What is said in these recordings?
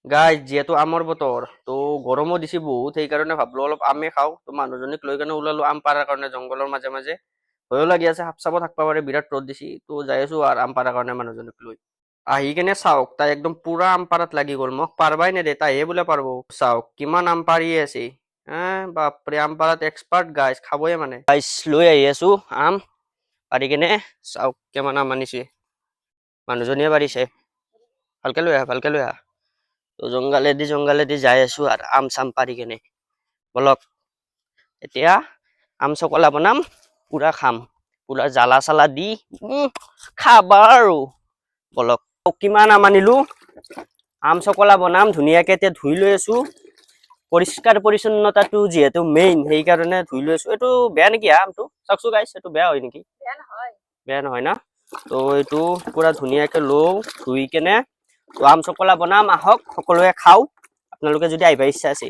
guys যিহেতু আমৰ বতৰ তো গৰমো দিছে বহুত সেইকাৰণে ভাবলো অলপ আমে খাওঁ তো মানুহজনীক লৈ কেনে ওলালো আম পাৰাৰ কাৰণে জংঘলৰ মাজে মাজে ভয়ো লাগি আছে সাপ চাপো থাকবা পাৰে বিৰাট ৰ'দ দিছি তো যাই আছো আৰু আম পাৰাৰ কাৰণে মানুহজনীক লৈ আহি কেনে চাওক তাই একদম পুৰা আম পাৰাত লাগি গ'ল মোক পাৰবাই নেদে তাইহে বোলে পাৰব চাওক কিমান আম পাৰি আছে বাপৰে আম পাৰাত এক্সপাৰ্ট গাইজ খাবয়ে মানে গাইজ লৈ আহি আছো আম পাৰি কেনে চাওক কিমান আম আনিছে মানুহজনীয়ে পাৰিছে ভালকে লৈ আহা তো জংগালেদি যাই আছো আৰু আম চাম পাৰি কেনে বলক এতিয়া আম চকলা বনাম পুৰা খাম পুৰা জ্বালা চালা দি খাবা আৰু বলক কিমান আম আনিলো আম চকলা বনাম ধুনীয়াকে এতিয়া ধুই লৈ আছো পৰিষ্কাৰ পৰিচ্ছন্নতাটো যিহেতু মেইন সেইকাৰণে ধুই লৈ আছো এইটো বেয়া নেকি আমটো চাওকচোন গাইছ এইটো বেয়া হয় নেকি বেয়া নহয় না তো এইটো পুৰা ধুনীয়াকে লওঁ ধুই কেনে তো আম চকলা বনাম আহক সকলোৱে খাওঁ আপোনালোকে যদি আহিব ইচ্ছা আছে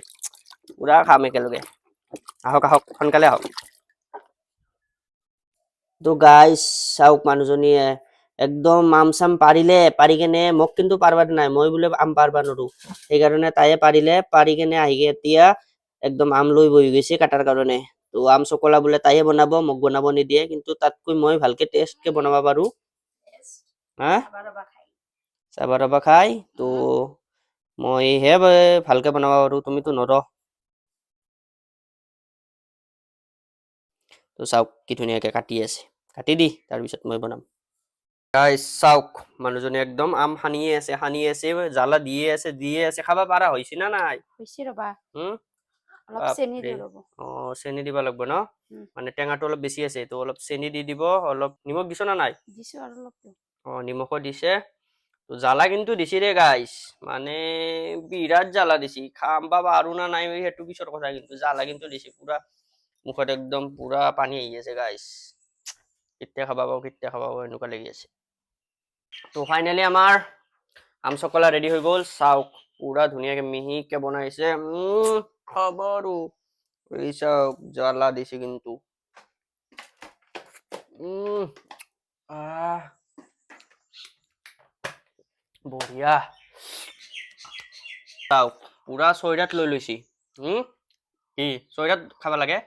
পুৰা খাম একেলগে আহক সোনকালে আহক তো গাইছ চাওক মানুহজনীয়ে একদম আম চাম পাৰি কেনে মোক কিন্তু পাৰবা নাই মই বোলে আম পাৰবা নৰো সেইকাৰণে তাইয়ে পাৰি কেনে আহি এতিয়া একদম আম লৈ বহি গৈছে কাটাৰ কাৰণে তো আম চকলা বোলে তাইয়ে বনাব মোক বনাব নিদিয়ে কিন্তু তাতকৈ মই ভালকে টেষ্টকে বনাব পাৰো হা চাবা ৰবা খাই তো মই হে ভালকে বনাব পাৰো তুমিতো নৰ তো চাওক কি ধুনীয়াকে কাটি আছে কাটি দি তাৰপিছত মই বনাম গাইছ চাওক মানুহজনী একদম আম সানিয়ে আছে জ্বালা দিয়ে আছে খাবা পাৰা হৈছে না নাই হৈছে ৰবা হুম অলপ চেনি বাপৰে দিওঁ ৰব চেনি দিব লাগব ন মানে টেঙাটো অলপ বেছি আছে তো অলপ চেনি দি দিব অলপ নিমখ দিছ না নাই দিছো আৰু অলপ নিমখো দিছে তো জ্বালা কিন্তু দিছি ৰে গাইছ মানে বিৰাট জ্বালা দিছি খাম পাবা আৰু না নাই সেইটো পিছৰ কথা কিন্তু জ্বালা কিন্তু দিছি পুৰা মুখত একদম পুৰা পানী আহি আছে গাইছ কেতিয়া খাবা পাও এনেকুৱা লাগি আছে তো ফাইনেলি আমাৰ আম চকলা ৰেডি হৈ গ'ল চাওক পুৰা ধুনীয়াকে মিহিকে বনাইছে খাবাৰো এই চাওক জ্বালা দিছে কিন্তু বঢ়িয়া চাওক পুৰা চয়দাত লৈ লৈছি কি চয়দাত খাব লাগে